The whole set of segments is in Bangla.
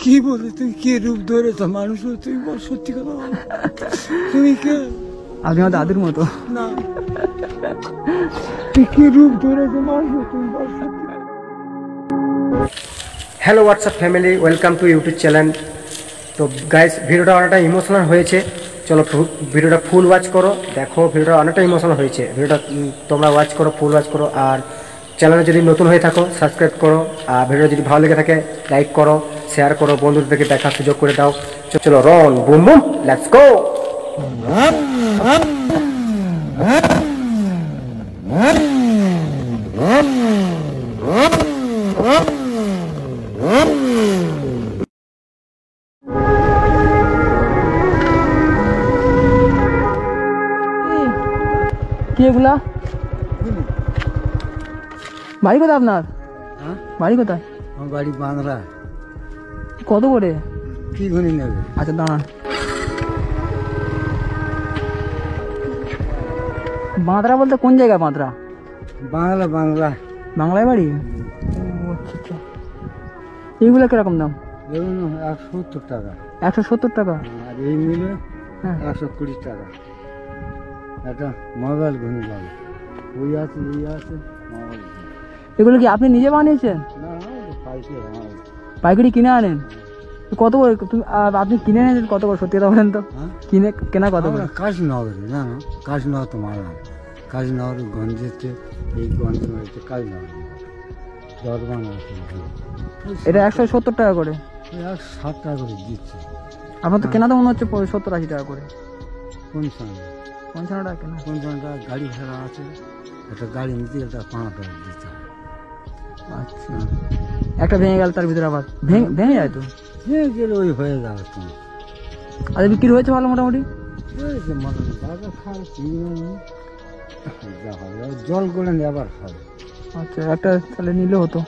কি বলে তুই কি রূপ ধরেছ মানুষ তুই বল সত্যি কথা বল তুমি কে আপনি আমার দাদুর মতো না তুই কি রূপ ধরেছ মানুষ তুই বল সত্যি hello WhatsApp family welcome to YouTube channel. তো গাইস ভিডিওটা অনেকটা ইমোশনাল হয়েছে, চলো ভিডিওটা ফুল ওয়াচ করো, দেখো ভিডিওটা অনেকটা ইমোশনাল হয়েছে। ভিডিওটা তোমরা ওয়াচ করো, ফুল ওয়াচ করো, আর চ্যানেলে যদি নতুন হয়ে থাকো সাবস্ক্রাইব করো, আর ভিডিও যদি ভালো লেগে থাকে লাইক করো, শেয়ার করো, বন্ধুদেরকে দেখার সুযোগ করে দাও। চলো রন বুম বুম লেটস গো। কি এগুলা? বাড়ি কোথায় আপনার? হ্যাঁ বাড়ি কোথায়? আমার বাড়ি বাংলা। কত করে? কি ঘুনি নেবে? আচ্ছা দাঁড়ান। বাঁদরা বলতে কোন জায়গা? বাঁদরা বাংলা বাংলা বাংলায় বাড়ি? আচ্ছা আচ্ছা। এইগুলা কিরকম দাম? দেখুন 170 টাকা। 170 টাকা? আর এই মিলে হ্যাঁ 120 টাকা। একটা মোবাইল ঘুনি লাগে ওই আছে এই আছে মোবাইল। এগুলো কি আপনি নিজে বানিয়েছেন? না পাইছে পাইকারি কিনে আনেন? কত করে আপনি কিনে এনেছেন কত করে? সত্যি কথা বলেন তো, কেনা কত করে? কাশনগরে জানো, কাশনগর তো মারলাম, কাশনগর গঞ্জেতে এই গঞ্জের মধ্যে কাশনগর দরবান আছে। এটা 170 টাকা করে? 160 টাকা করে দিচ্ছে। আপনার তো কেনা তো মনে হচ্ছে 70-80 টাকা করে। কোন সময় 55 টাকা কেনা? 55 টাকা গাড়ি ভাড়া আছে, একটা গাড়ি নিতে গেলে 5 টাকা দিতে হবে। আচ্ছা, একটা ভেঙে গেল তার ভিতরে আবার ভেঙে যায় তো? হ্যাঁ গেলে ওই হয়ে যাবে তোমার। আচ্ছা বিক্রি হয়েছে ভালো মোটামুটি? জল করে আবার খাবে। আচ্ছা একটা তাহলে নিলে হতো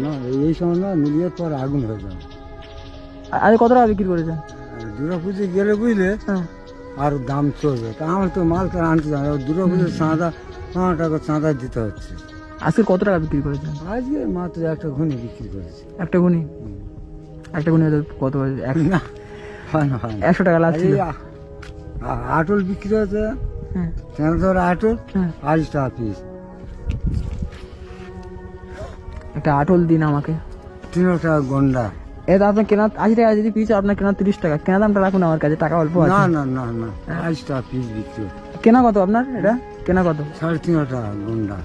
না, এই সময় না মিলিয়ে পর আগুন হয়ে যাবে। আজ কত টাকা বিক্রি করেছেন? দুর্গা পুজো গেলে বুঝলে হ্যাঁ আর দাম চলবে। তা আমার তো মালটা আনতে যাবে, দুর্গা পুজোর চাঁদা 5 টাকা চাঁদা দিতে হচ্ছে। আজকে কত টাকা বিক্রি করেছেন? আজকে মাত্র একটা ঘুনি বিক্রি করেছি। একটা গুনি? একটা গুনি কত? না হয় না, 100 টাকা লাগছে। আটল বিক্রি হচ্ছে, হ্যাঁ ধর আটল হ্যাঁ 80 টাকা পিস। একটা আটল দিন আমাকে। 3 টাকা গন্ডা। এটা আপনার কেনা 80 টাকা যদি পিস, আপনার কেনা 30 টাকা। কেনা দামটা রাখুন আমার কাছে, টাকা অল্প আছে। না না না না 80 টাকা পিস বিক্রি হচ্ছে। কেনা কত আপনার? এটা কেনা কত? 3.5 টাকা গন্ডা।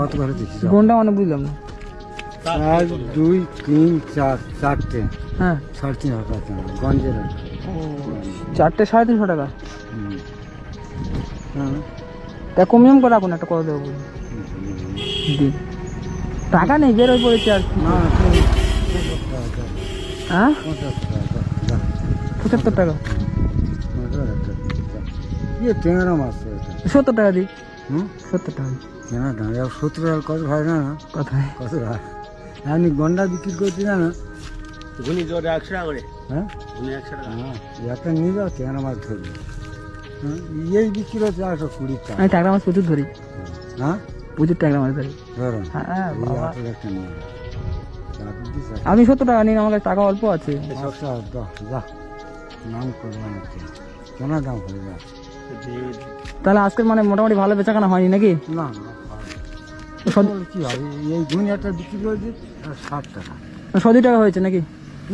কত করে দিচ্ছি? কোনটা মানে বুঝলাম না। 1 2 3 4 চারটে হ্যাঁ 3.5 টাকা কেনা গঞ্জের। চারটে 350 টাকা? হ্যাঁ তা কমিয়ে করে রাখুন, একটা করে দেবো বলুন। দিন টাকা নেই, বের হয়ে পড়েছে আর কি। না হ্যাঁ 50 টাকা 75 টাকা? ইয়ে ট্যাংরা মাছ 70 টাকা দিই। হুম 70 টাকা কেনা দাম 70 টাকা কত হয় না? কোথায়? কত হয়? আপনি গন্ডা বিক্রি করতে না না? ঘুনি জোরে 100 টাকা করে। হ্যাঁ ঘুনি 100 টাকা। হ্যাঁ একটা নিয়ে যাও ট্যাংরা মাছ ধরবে। হ্যাঁ এই বিক্রি হচ্ছে 120 টাকা। আমি ট্যাংরা মাছ প্রচুর ধরি, হ্যাঁ প্রচুর ট্যাংরা মাছ ধরি। ধরুন হ্যাঁ এই বাবা। আপেল একটা নিয়ে যাও। আপেল দিস একটা। আপনি 70 টাকা নিন, আমার কাছে টাকা অল্প আছে। আচ্ছা, যা নাম করলাম কেন দাম হয়ে যাচ্ছে? তাহলে আজকে মানে মোটামুটি ভালো বেচাকেনা হয়নি নাকি? না না কি হবে, এই গুণ একটা বিক্রি করে দিই 60 টাকা। 100 টাকা হয়েছে নাকি?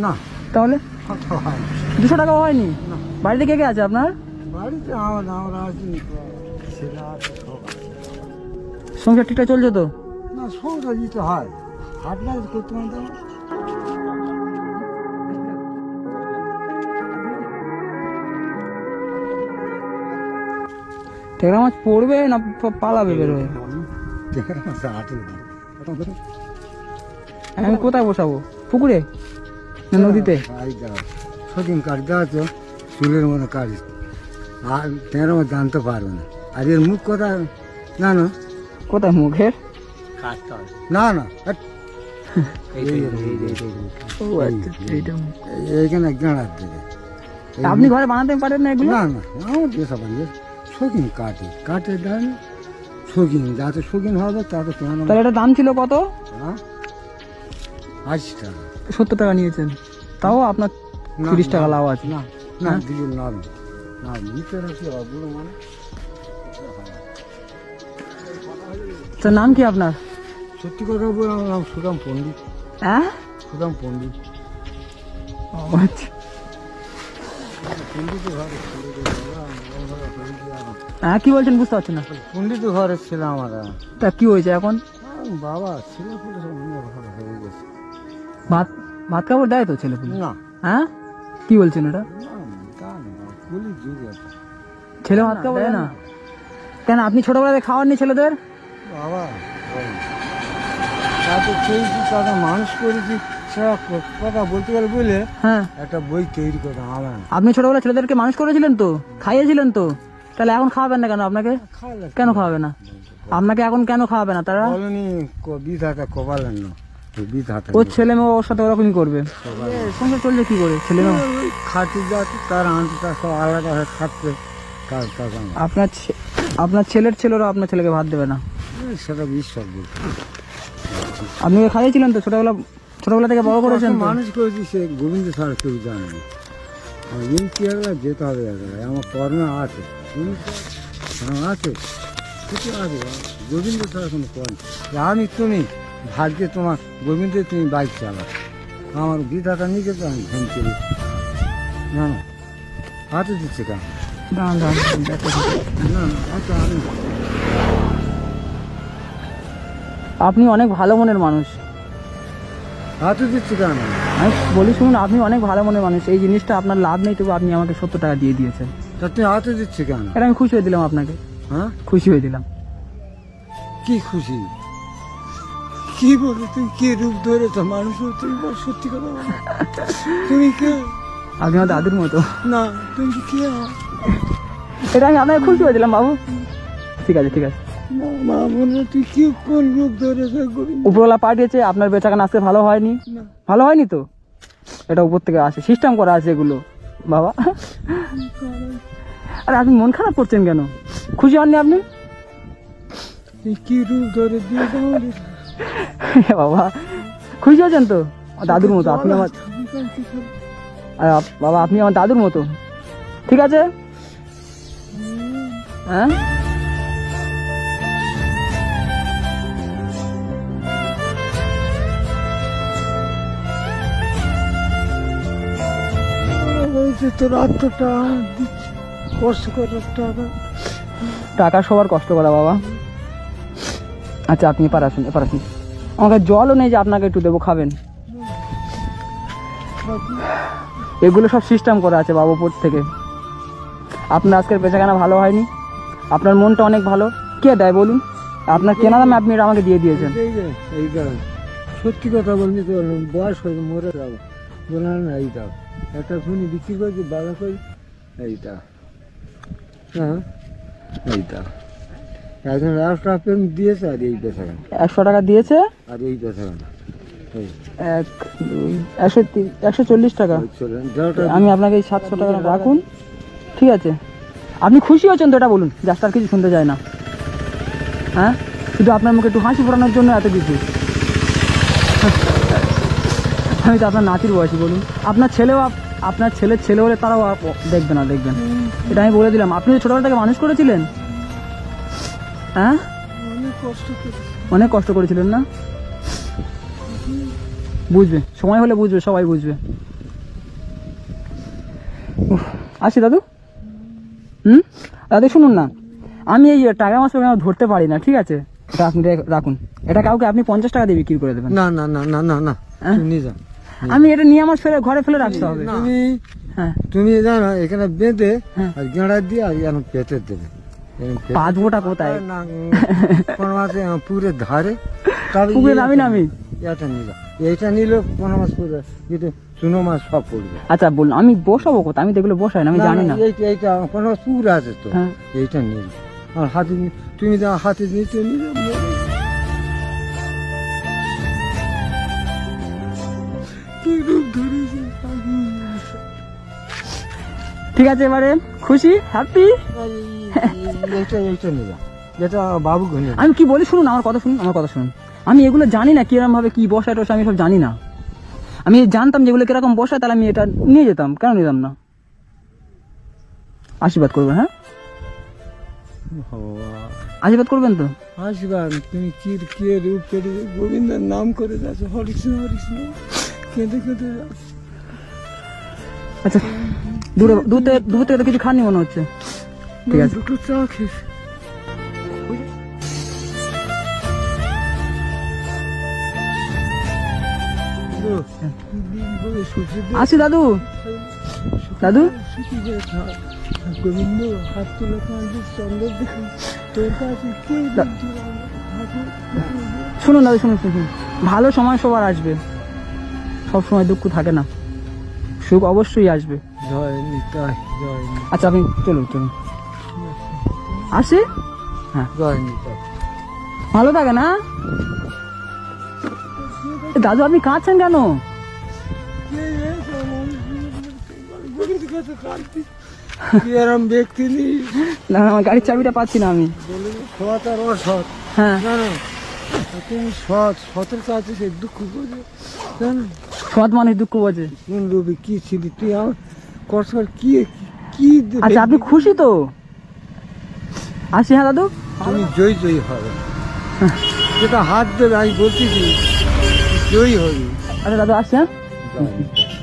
না তাহলে কত হয়? 200 টাকা হয়নি? না। বাড়িতে কে কে আছে আপনার? বাড়িতে আমরা আছি, ছেলে আছে, সব আছে। সংসার ঠিকঠাক চলছে তো? না সবটা দিতে হয়, হাট বাজ করতে পারতে না। ট্যাংরা মাছ পড়বে না পালাবে বের হয়ে? আমি কোথায় বসাবো? পুকুরে না নদীতে? সদিন কাঠ দেওয়া তো চুলের মতো কাঠ, আর ট্যাংরা মাছ জানতে পারবে না। আর এর মুখ কোথায় না না কোথায় মুখের? কাটতে হবে। না না ও আচ্ছা, এইটা মুখ। এইখানে গাঁড়ার দেবে। আপনি ঘরে বানাতে পারেন না এগুলো? না না আমার যেসব বানিয়ে শৌখিন কাটে কাটে দেন, শৌখিন যাতে শৌখিন হবে তাতে কেন। তাহলে এটা দাম ছিল কত? 80 টাকা। 70 টাকা নিয়েছেন? তাও আপনার 30 টাকা লাভ আছে। না না দিদি না না নিতে রাখি ওগুলো মানে তো নাম কি আপনার? সত্যি কথা বলে আমার নাম সুদাম পণ্ডিত। হ্যাঁ, সুদাম পণ্ডিত। ও আচ্ছা। পণ্ডিত ঘরে হ্যাঁ, কি বলছেন বুঝতে পারছি না। পণ্ডিত ঘরে ছিল আমার তা কি হয়েছে এখন? বাবা ছেলে পুলে সব অন্য ঘরে হয়ে গেছে। ভাত ভাত খাবার দেয় তো ছেলে পুলে? না হ্যাঁ, কি বলছেন এটা? না তা না পুলি যুগ আছে ছেলে ভাত খাবার দেয় না কেন? আপনি ছোটবেলায় খাওয়াননি ছেলেদের? বাবা তাতে খেয়েছি তাকে মানুষ করেছি সেটা কথা বলতে গেলে বলে হ্যাঁ, একটা বই তৈরি করতাম আমার আপনি ছোটবেলায় ছেলেদেরকে মানুষ করেছিলেন তো, খাইয়েছিলেন তো, তাহলে এখন খাওয়াবেন না কেন? আপনাকে খাওয়ালে কেন খাওয়াবে না? আপনাকে এখন কেন খাওয়াবে না তারা? বলনি বিধাতা কপালেন না বিধাতা ওর ছেলে মেয়ে ওর সাথে ওরকমই করবে। সংসার চলছে কি করে? ছেলে মেয়ে খাতে যাচ্ছে তার আনতে তার সব আলাদা হয়ে খাচ্ছে কাজ কাজ আমার আপনার ছেলের ছেলেরা আপনার ছেলেকে ভাত দেবে না? সেটা বিশ্বাস বলছে আপনি খাইয়েছিলেন তো ছোটবেলা থেকে বড় করেছেন তো? মানুষ করেছি সে গোবিন্দ ছাড়া কেউ জানে না। ইন কি একলা যেতে হবে একলা আমার কর্মে আছে আছে কিছু আছে গোবিন্দ ছাড়া কোনো কর্ম আমি তুমি ভাগ্যে তোমার গোবিন্দে তুমি বাইক চালা আমার বিধাতা নিকে তো আমি ভ্যান চলি না না হাতে দিচ্ছে কেন দাঁড়ান, দাঁড়ান, দেখো। না না আচ্ছা আমি আপনি অনেক ভালো মনের মানুষ। হাতে দিচ্ছে কেন আমি বলি শুনুন, আপনি অনেক ভালো মনের মানুষ। এই জিনিসটা আপনার লাভ নেই, তবু আপনি আমাকে 70 টাকা দিয়ে দিয়েছেন। তা তুমি হাতে দিচ্ছে কেন এটা আমি খুশি হয়ে দিলাম আপনাকে, হ্যাঁ খুশি হয়ে দিলাম। কি খুশি কি বলে তুমি কি রূপ ধরেছ মানুষ তুমি বল সত্যি কথা বলো তুমি কে আপনি আমার দাদুর মতো। না তুমি কে এটা আমি আপনাকে খুশি হয়ে দিলাম বাবু। ঠিক আছে, ঠিক আছে। না মা মনে তুই কি কোন রূপ ধরেছ গোবিন্দ উপরওয়ালা পাঠিয়েছে, আপনার বেচাকেনা আজকে ভালো হয়নি। না ভালো হয়নি তো, এটা উপর থেকে আসে, সিস্টেম করা আছে এগুলো বাবা। আরে আপনি মন খারাপ করছেন কেন? খুশি হননি আপনি? তুই কি রূপ ধরে দিয়ে তাহলে বাবা খুশি হয়েছেন তো? দাদুর মতো আপনি আমার। বাবা আপনি আমার দাদুর মতো, ঠিক আছে? হ্যাঁ, বলছে তোর আত্মটা আমার দিচ্ছে কষ্ট করার টাকা টাকা সবার কষ্ট করা বাবা। আচ্ছা আপনি এপার আসুন, এপার আসুন। আমাকে জলও নেই যে আপনাকে একটু দেবো, খাবেন? এগুলো সব সিস্টেম করা আছে বাবু উপর থেকে। আপনার আজকের বেচাকেনা ভালো হয়নি, আপনার মনটা অনেক ভালো। কে দেয় বলুন? আপনার কেনা দামে আপনি এটা আমাকে দিয়ে দিয়েছেন। এই কারণ সত্যি কথা বলছি তো বয়স হয়ে মরে যাবো বললাম না এই দাও একটা খুনি বিক্রি করছি বাধা করি এই দাও হ্যাঁ এই দাও এখন 1,000 টাকা পেমেন্ট দিয়েছে আর এই বেচাকেনা 100 টাকা দিয়েছে আর এই বেচাকেনা 1, 2, 140 টাকা। আমি আপনাকে এই 700 টাকা রাখুন, ঠিক আছে? আপনি খুশি হয়েছেন তো এটা বলুন, জাস্ট আর কিছু শুনতে চাই না। হ্যাঁ, শুধু আপনার মুখে একটু হাসি ফোটানোর জন্য এত কিছু। আমি তো আপনার নাতির বয়সী, বলুন। আপনার ছেলে হলে তারাও দেখবে না, দেখবেন। এটা আমি বলে দিলাম। আপনি ছোটবেলা থেকে মানুষ করেছিলেন, হ্যাঁ? অনেক কষ্ট করেছিলেন না? বুঝবে, সময় হলে বুঝবে, সবাই বুঝবে। আসি দাদু। দাদু শুনুন না, আমি এই টাকা মাছ ধরতে পারি না, ঠিক আছে? এটা আপনি রাখুন। এটা কাউকে আপনি 50 টাকা দিয়ে বিক্রি করে দেবেন। না না না না না না তুমি যা আমি এটা নিয়ে আমার ঘরে ফেলে রাখতে হবে। হ্যাঁ, তুমি জানো এখানে বেঁধে হ্যাঁ। আর গেঁড়া দিয়ে আর এখন পেতে দেবে বাঁধবোটা কোথায়? কোনো মাসে পুরে ধারে তবে পুকুরে নামি এটা নিলাম এইটা নিলে কোনো মাছ পড়বে কিন্তু চুনো মাছ সব পড়বে। আচ্ছা বলুন, আমি বসাবো কোথায়? আমি তো এগুলো বসাই না, আমি জানি না। এইটা কোনো মাছ পুকুর আছে তো হ্যাঁ। এইটা নিলে আর হাতে তুমি যা হাতে নিতে নিলে কি রূপ ধরেছে। ঠিক আছে, এবারে খুশি, হ্যাপি? এইটা নিলাম যেটা বাবু ঘুরে আমি কি বলি শুনুন, আমার কথা শুনুন। আমি এগুলো জানি না কিরম ভাবে কি বসায় টসা, আমি সব জানি না। আমি জানতাম যেগুলো কিরকম বসা, তাহলে আমি এটা নিয়ে যেতাম, কেন নিতাম না? আশীর্বাদ করবেন, হ্যাঁ আশীর্বাদ করবেন তো? আসবান তুমি কে রূপ কেটে গোবিন্দের নাম করে যাচ্ছ, হরিকৃষ্ণ হরিকৃষ্ণ কেঁদে কেঁদে যাচ্ছ। আচ্ছা, দূর থেকে তো কিছু খাননি মনে হচ্ছে। ঠিক আছে, দুটো চা খেয়েছি। আসি দাদু। দাদু গোবিন্দ হাত তুলে কাঁদছে, চন্দ্র দেখে তোর কাছে কে শুনুন দাদু, শুনুন শুনুন, ভালো সময় সবার আসবে, সব সময় দুঃখ থাকে না, সুখ অবশ্যই আসবে। জয় নিতাই, জয় নিতাই, আচ্ছা আপনি চলুন চলুন, আসি। হ্যাঁ, জয় নিতাই। ভালো থাকে না দাদু? আপনি কাঁদছেন কেন? এরম ব্যক্তি নেই, না আমার গাড়ির চাবিটা পাচ্ছি না আমি। সৎ আর অসৎ হ্যাঁ, জানো, তুমি সতের কাছে সে দুঃখ বোঝে জানো। সৎ মানুষ দুঃখ বোঝে। কোন লোভে কি ছিলি তুই, আমার কষ্টর কি কি আচ্ছা আপনি খুশি তো? আসি। হ্যাঁ দাদু, তুমি জয়ী জয়ী হবে, যেটা হাত দেবে আমি বলতেছি জয়ী হবে। আচ্ছা দাদু আসছি। হ্যাঁ। জয় নিতাই।